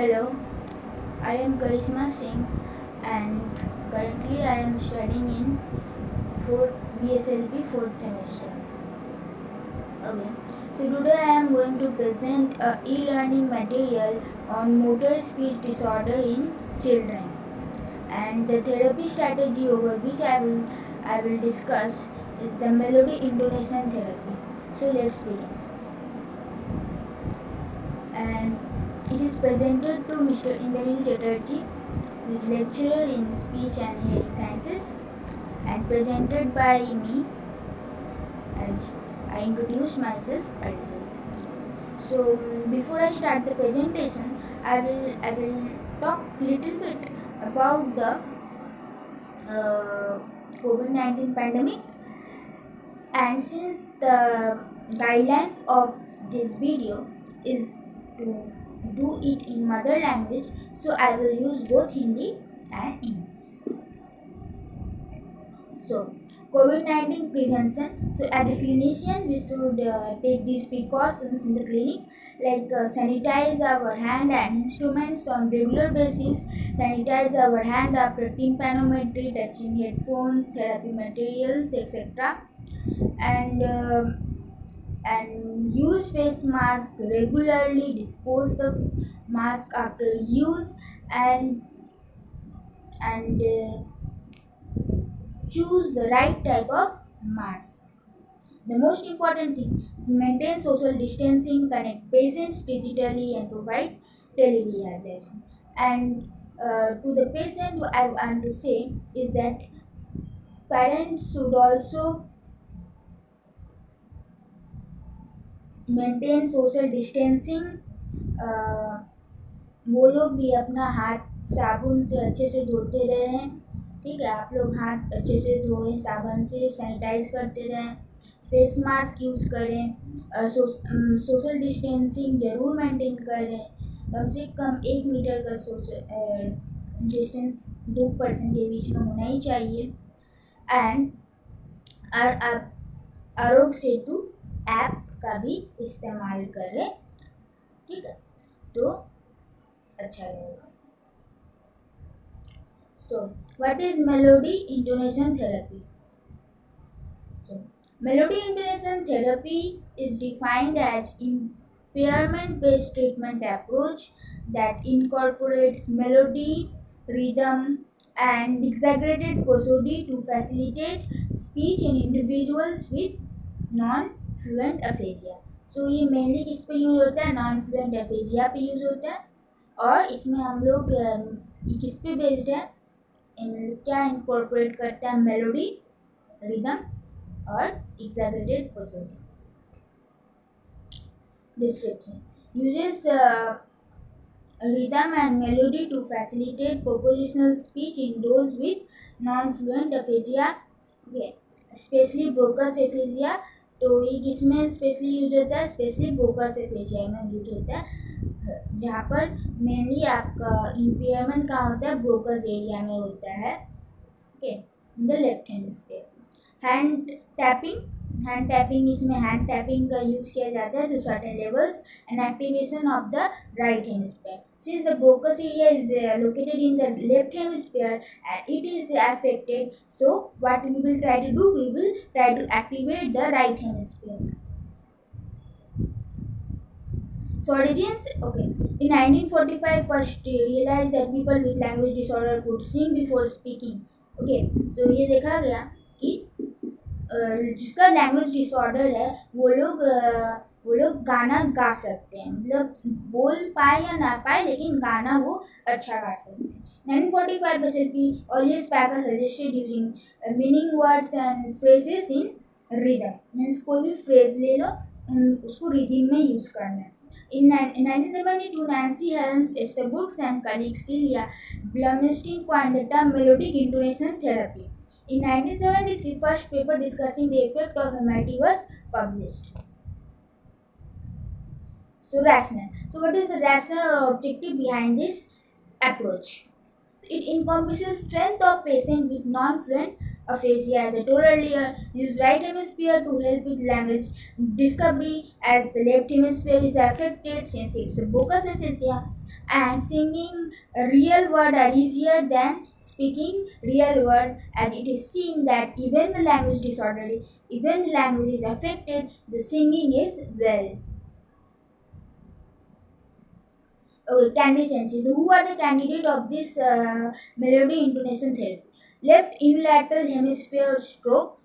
Hello, I am Karishma Singh and currently I am studying in 4th BSLP 4th semester. Okay. So today I am going to present a e-learning material on motor speech disorder in children and the therapy strategy over which I will discuss is the melody intonation therapy. So let's begin. And it is presented to Mr. Indrajit Chatterjee, who is lecturer in speech and hearing sciences, and presented by me as I introduce myself earlier. So before I start the presentation, I will talk little bit about the COVID-19 pandemic. And since the guidelines of this video is to do it in mother language, so I will use both Hindi and English. So, COVID-19 prevention. So, as a clinician, we should take these precautions in the clinic, like sanitize our hand and instruments on regular basis, sanitize our hand after tympanometry, touching headphones, therapy materials, etc. And use face mask regularly, dispose of mask after use, and choose the right type of mask. The most important thing is maintain social distancing, connect patients digitally, and provide telerehabilitation. And to the patient, what I want to say is that parents should also maintain social distancing. वो लोग भी अपना हाथ साबुन से अच्छे से धोते रहें. ठीक है, आप लोग हाथ अच्छे से धोएं, साबुन से सैनिटाइज करते रहें, फेस मास्क यूज़ करें, सोशल डिस्टेंसिंग ज़रूर मेंटेन करें. कम से कम 1 मीटर का सोशल डिस्टेंस 2 पर्सन के बीच में होना ही चाहिए. एंड आप आरोग्य सेतु ऐप का भी इस्तेमाल करें. ठीक है, तो अच्छा रहेगा. So, what is melody intonation therapy? So, melody intonation therapy is defined as impairment-based treatment approach that incorporates melody, rhythm, and exaggerated prosody to facilitate speech in individuals with non-fluent aphasia. So, ये mainly किस पे use होता है? Non fluent aphasia पे use होता है. और इसमें हम लोग किस पे बेस्ड है, क्या इनकॉर्पोरेट करता है? मेलोडी, रिदम और exaggerated prosody. Description uses rhythm and melody to facilitate propositional speech in those with non-fluent aphasia, okay, especially Broca's aphasia. तो ये किसमें स्पेशली यूज होता है? स्पेशली ब्रोकास एफेजिया में यूज होता है, जहाँ पर मेनली आपका इम्पेयरमेंट कहाँ होता है? ब्रोकास एरिया में होता है. Okay, in the left hemisphere. Hand tapping इसमें हैंड टैपिंग का यूज किया जाता है to certain levels and activation of the right hemisphere. Since the Broca's area is located in the left hemisphere, it is affected. So what we will try to do? We will try to activate the right hemisphere. So origins, okay. In 1945, first realized that people with language disorder could sing before speaking. Okay, so ये देखा गया कि जिसका language disorder है वो लोग गाना गा सकते हैं, मतलब बोल पाए या ना पाए लेकिन गाना वो अच्छा गा सकते हैं. 1945 SLP always Packer suggested using meaning words and phrases in rhythm. Means कोई भी फ्रेज ले लो, उसको रिदम में यूज करना है. In 1972, Nancy Helms, Esther Brooks, and colleague Celia Blumstein coined the term melodic intonation therapy. In 1973, first paper discussing the effect of MIT was published. So rationale. So what is the rationale or objective behind this approach? It encompasses strength of patient with non-fluent aphasia, as I told earlier. Use right hemisphere to help with language discovery, as the left hemisphere is affected since it's a Broca's aphasia. and singing a real word are easier than speaking real word, as it is seen that even the language disorder, even the language is affected, the singing is well. Okay, candidates. Who are the candidate of this melody intonation therapy? Left unilateral hemisphere stroke,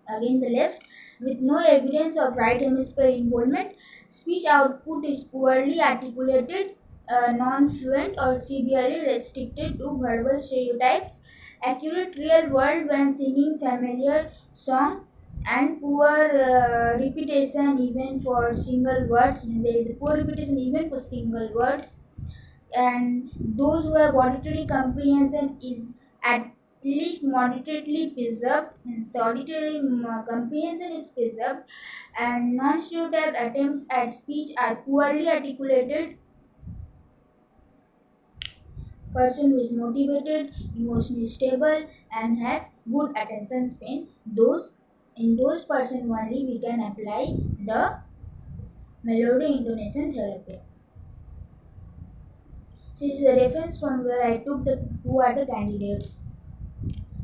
again the left, with no evidence of right hemisphere involvement. Speech output is poorly articulated, non-fluent or severely restricted to verbal stereotypes. Accurate real world when singing familiar song, and poor repetition even for single words. There is a poor repetition even for single words. And those who have auditory comprehension is at least moderately preserved, means the auditory comprehension is preserved, and non-stereotyped attempts at speech are poorly articulated. Person who is motivated, emotionally stable, and has good attention span, those in those person only we can apply the melody intonation therapy. So this is a reference from where I took the who are the candidates.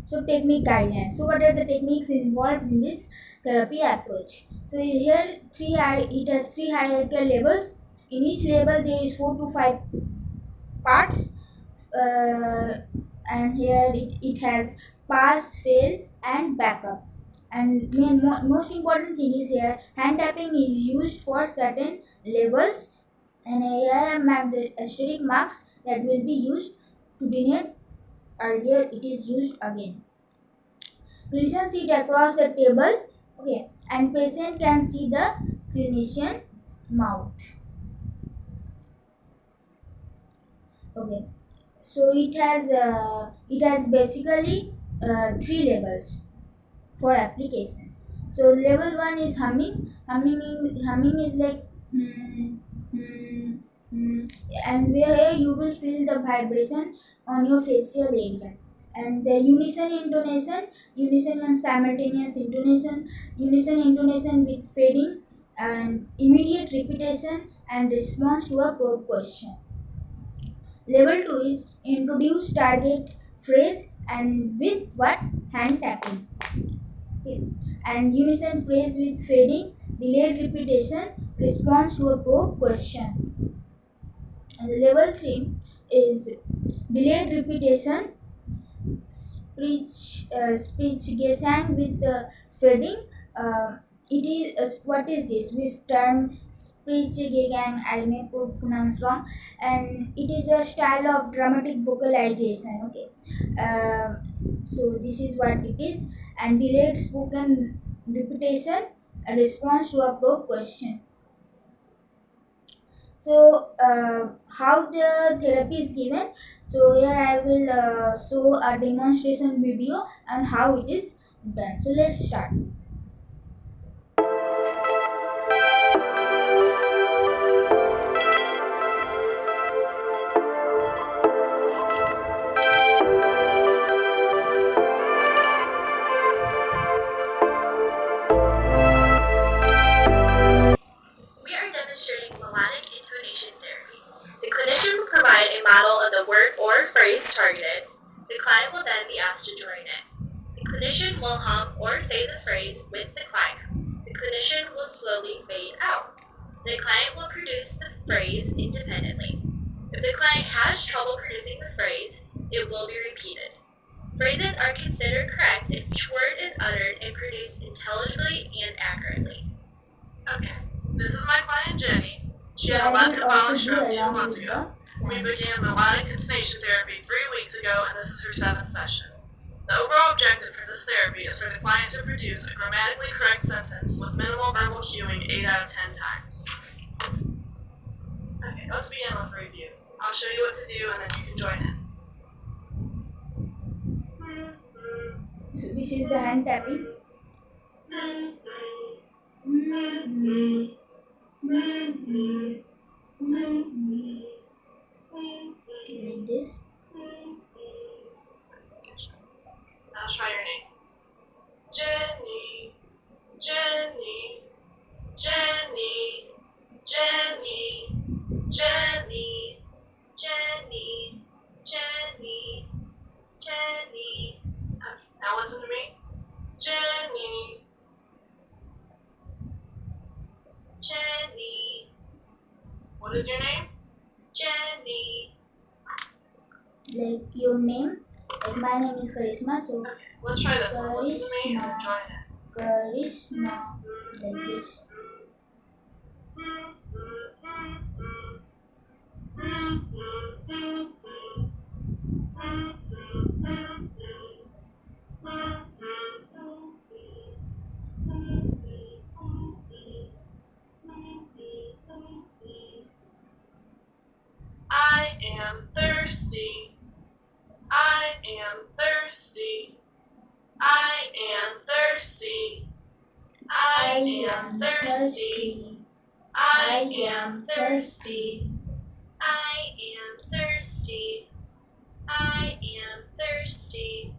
So technique guidelines. So what are the techniques involved in this therapy approach? So here it has three hierarchical levels. In each level there is 4 to 5 parts, and here it has pass, fail, and backup. And most important thing is here hand tapping is used for certain levels, and here I have marked the asterisk marks that will be used to denote earlier it is used again. Clinician sit across the table, okay, and patient can see the clinician mouth. Okay, so it has basically three levels for application. So level one is humming. Humming is like and where you will feel the vibration on your facial area. And the unison and simultaneous intonation, unison intonation with fading and immediate repetition and response to a probe question. Level 2 is introduce target phrase and with what? Hand tapping. Okay. And unison phrase with fading, delayed repetition, response to a probe question. And the level 3 is delayed repetition, speech gesang with fading. It is what is this? We term speech gesang. I may pronounce wrong, and it is a style of dramatic vocalization. Okay, so this is what it is. And delayed spoken repetition, a response to a probe question. So how the therapy is given? So here I will show a demonstration video on how it is done. So let's start. We are demonstrating melodic intonation therapy. The clinician will provide a model of the word or phrase targeted. The client will then be asked to join it. The clinician will hum or say the phrase with the client. The clinician will slowly fade out. The client will produce the phrase independently. If the client has trouble producing the phrase, it will be repeated. Phrases are considered correct if each word is uttered and produced intelligibly and accurately. Okay. This is my client Jenny. She had a left embolic stroke 2 months ago. We began melodic intonation therapy 3 weeks ago, and this is her 7th session. The overall objective for this therapy is for the client to produce a grammatically correct sentence with minimal verbal cueing 8 out of 10 times. Okay, let's begin with a review. I'll show you what to do, and then you can join in. So this is the hand tapping. Like this. Now try your name. Jenny, Jenny, Jenny, Jenny, Jenny, What is your name? Jenny. Like your name. Like my name is Karisma, so Okay, let's try this one. Listen to me and then Karisma. join in. Karisma. Like this. I am thirsty. I am thirsty. I am thirsty. I am thirsty. I am thirsty. I am thirsty. I am thirsty.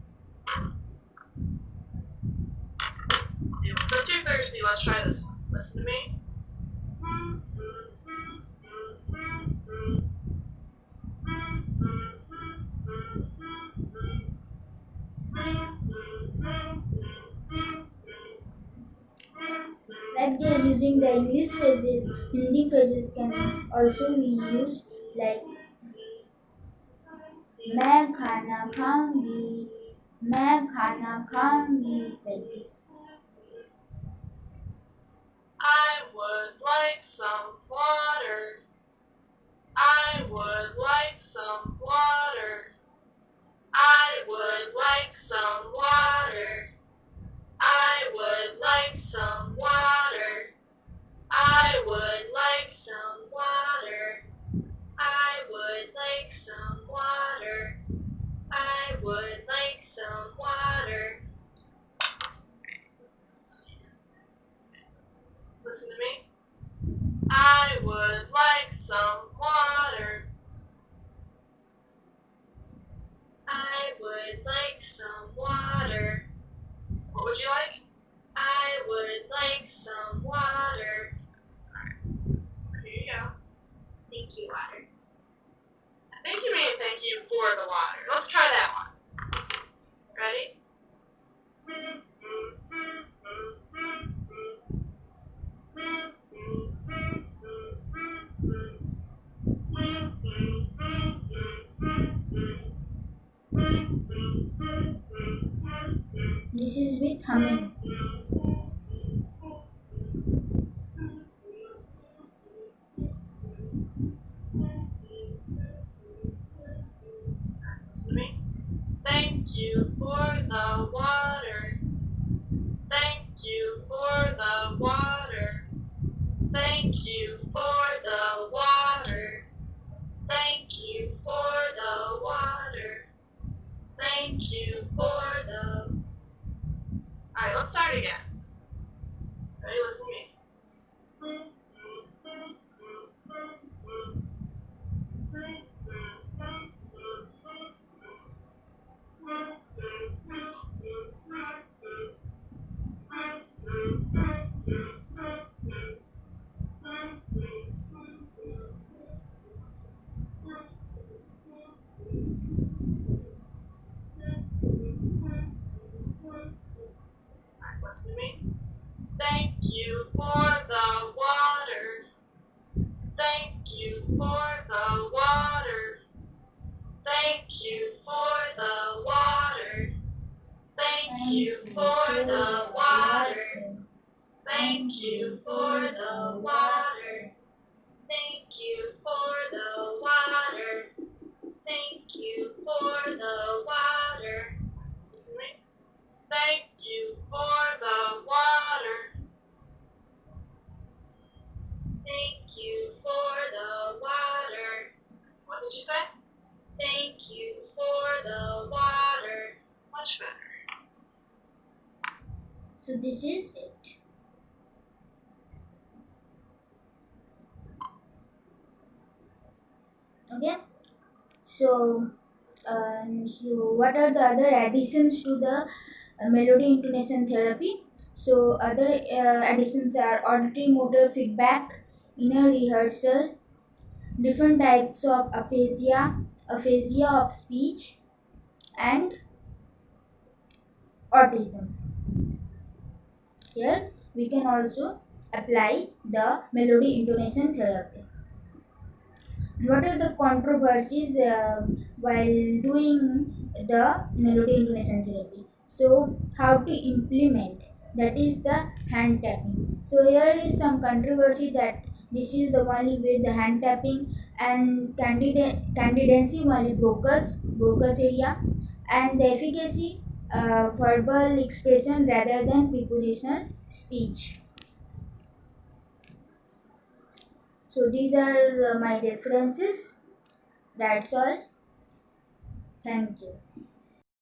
Okay, since you're thirsty, let's try this one. Listen to me. Like they're using the English phrases, Hindi phrases can also be used like मैं खाना खाऊंगी, मैं खाना खाऊंगी, like this. I would like some water. I would like some water. I would like some water. I would like some water. I would like some water. I would like some water. I would like some water. Listen to me. I would like some water. I would like some water. What would you like? I would like some water. Here you go. Thank you, water. I think you mean thank you for the water. Let's try that one. Ready? This is with humming. Listen to me. Thank you for the water. Thank you for the water. Thank you for the water. Thank you for the water. Thank you for the... Alright, let's start again. Ready? Listen to me. Alright, listen to me. Thank you for the water. Thank you for the water. Thank you for the water. Thank you for the water. Thank you for the water. Thank you for the water. Thank you for the water. Listen to me. Thank you for the water. Thank you for the water. What did you say? Thank you for the water. Much better. So this is it. Okay. So what are the other additions to the melody intonation therapy? So other additions are auditory motor feedback, inner rehearsal, different types of aphasia, aphasia of speech, and autism. Here we can also apply the melody intonation therapy. What are the controversies while doing the melody intonation therapy? So how to implement, that is the hand tapping. So here is some controversy that this is the only with the hand tapping and candidacy only brocas area, and the efficacy verbal expression rather than prepositional speech. So these are my references. That's all. Thank you.